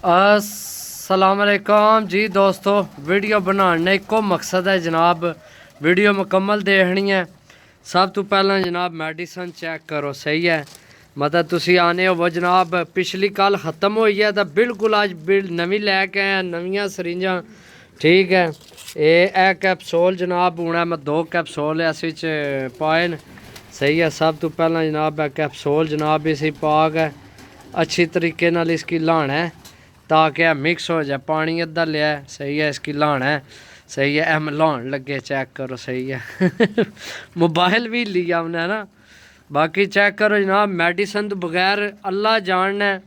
अस्सलामुअलैकुम जी दोस्तों, वीडियो बनाने एको मकसद है जनाब, वीडियो मुकम्मल देखनी है। सब तो पहला जनाब मेडिसन चेक करो, सही है। मतलब तुसी आने हो वो जनाब पिछली कल ख़त्म हुई है तो बिल्कुल अज नवी लैके आए, नवियां सरिंजां, ठीक है। ये कैप्सूल जनाब हूँ मैं 2 कैप्सूल इस पाए न, सही है। सब तो पहला जनाब कैप्सूल जनाब इसी पा के अच्छी तरीके नाल इसकी लाना है ताकि मिक्स हो जाए। पानी अद्धा लिया है, सही है। इसकी लाना है, सही है। एम लान लगे, चेक करो, सही है। मोबाइल भी लिया हमने ना। बाकी चेक करो जनाब, मेडिसन तो बगैर अल्लाह जानना है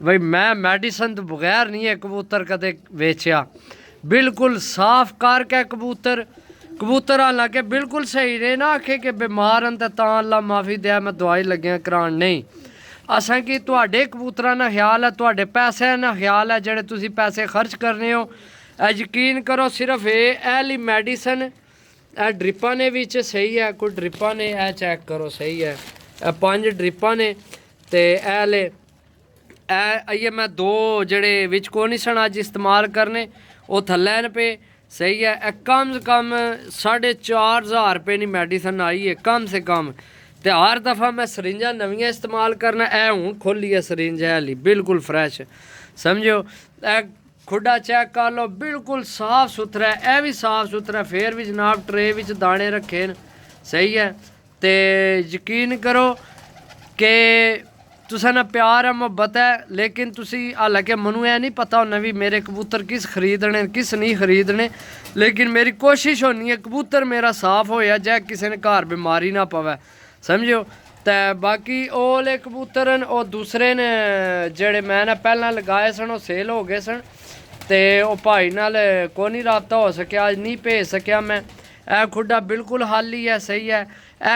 भाई, मैं मेडिसन तो बगैर नहीं है कबूतर कदे वेचया। बिल्कुल साफ करके कबूतर हालांकि बिल्कुल सही रहे ना, आखे कि बीमार हैं तो अल्लाह माफ़ी दे मैं दवाई लग्या करान, नहीं। असा कि तुहाडे कबूतरां दा ख्याल है, तुहाडे पैसे दा ख्याल है, जेह्ड़े तुसी पैसे खर्च करने हो। यकीन करो सिर्फ एह्ली मेडिसन ड्रिपां ने विच, सही है। कोई ड्रिपां ने चेक करो, सही है। 5 ड्रिपां ने ते एह्ले आइए मैं 2 जेह्ड़े विच कोनिसन अज इस्तेमाल करने वो थल्लै न पे, सही है। कम से कम 4,500 रुपये की मेडिसन आई है कम से कम। तो हर दफ़ा मैं सरिंजा नवियां इस्तेमाल करना। हूँ खोली है सरिंज हाली बिल्कुल फ्रैश, समझो। खुडा चेक कर लो, बिल्कुल साफ सुथरा है। यह भी साफ सुथरा, फिर भी जनाब ट्रे विच दाने रखे न, सही है। तो यकीन करो कि तुसा ना प्यार है, मुहब्बत है, लेकिन तुसी हालांकि मनु यह नहीं पता होना भी मेरे कबूतर किस खरीदने किस नहीं खरीदने, लेकिन मेरी कोशिश होनी है कबूतर मेरा साफ होया जाए, किसी ने घर बीमारी ना पवे, समझो। तो बाकी ओले कबूतर न वो दूसरे ने जेड़े मैं पहला लगाए सन वो सेल हो गए सन। तो वह भाई नाल कोई नहीं रबता हो सकिया, अज नहीं भेज सकिया मैं। खुडा बिल्कुल खाली है, सही है।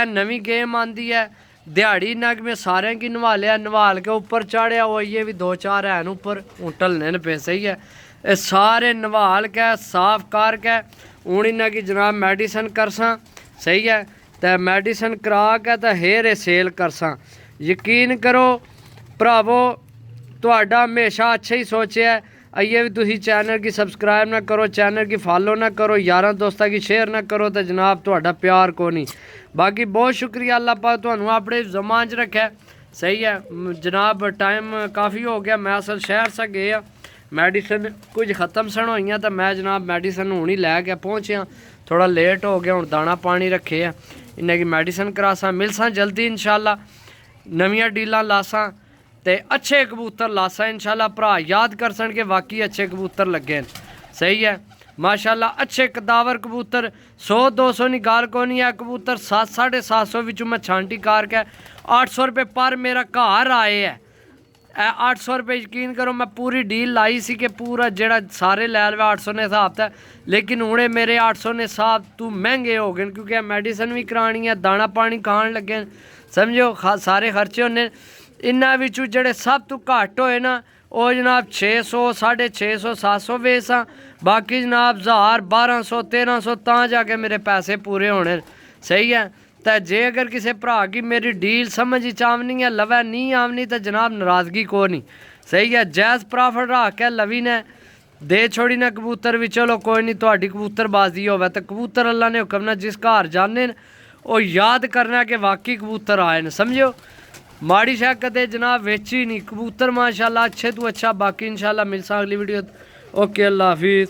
नवी गेम आंदी है, दिहाड़ी नग में सारे की नवालिया, नवाल के उपर चाढ़िया, वो ये भी 2-4 हैं उपर ढलने पे, सही है। ये सारे नवाल के साफ करके हूँ इन्हें की जनाब मेडिसन करसा, सही है। तो मेडिसन करा के तो हेर सेल करसा। यकीन करो भरावो, तुहाडा हमेशा अच्छा ही सोचा है। आइए भी तुसी चैनल की सब्सक्राइब ना करो, चैनल की फॉलो ना करो, यारां दोस्तां की शेयर ना करो, तो जनाब तुहाडा प्यार को नहीं। बाकी बहुत शुक्रिया, अल्लाह पाक तुहानू अपने ज़मान च रखे, सही है जनाब। टाइम काफ़ी हो गया, मैं असल शहर से गया, मेडिसन कुछ ख़त्म सन होई तो मैं जनाब मेडिसन हूँ ही लैके पहुँचा। थोड़ा लेट हो गया, हूँ दाना पानी रखे है, इन्हें की मेडिसन करासा। मिलसा जल्दी इंशाल्लाह, नवियां डीलां लासा ते अच्छे कबूतर लासा इंशाल्लाह। भरा याद कर सन के वाकई अच्छे कबूतर लगे, सही है माशाल्लाह। अच्छे कदावर कबूतर 100-200 की गाल को नहीं है। कबूतर 700-750 विचों मैं छांटी करके 800 रुपये पर मेरा घर आए है। 800 रुपये यकीन करो, मैं पूरी डील लाई सी कि पूरा जेड़ा सारे लै लवे 800 ने हिसाब था, लेकिन हूँ मेरे 800 ने हिसाब तू महंगे हो गए, क्योंकि मेडिसन भी करानी है, दाना पानी खान लगे, समझो सारे खर्चे होने। इन्होंने विचों जेड़े सब तो घट होए ना वो जनाब 600, 650, 700 वेसा। बाकी जनाब 1000, 1200, 1300 तां जाके मेरे पैसे पूरे होने, सही है। तो जे अगर किसी भरा की मेरी डील समझ आवनी है, लवै नहीं आवनी, तो जनाब नाराज़गी को नहीं, सही है। जायज़ प्रॉफिट रख के लवी ने दे छोड़ी ना कबूतर भी, चलो कोई नहीं, तुहाडी कबूतरबाजी होवे तो कबूतर अल्लाह ने हुक्म ना जिस घर जाने वो याद करना कि वाकई कबूतर आए न, समझो। माड़ी शा कदे जनाब वेची नहीं, कबूतर माशाल्लाह अच्छे तो अच्छा। बाकी इंशाल्लाह मिलसा अगली वीडियो। ओके, अल्लाह हाफिज़।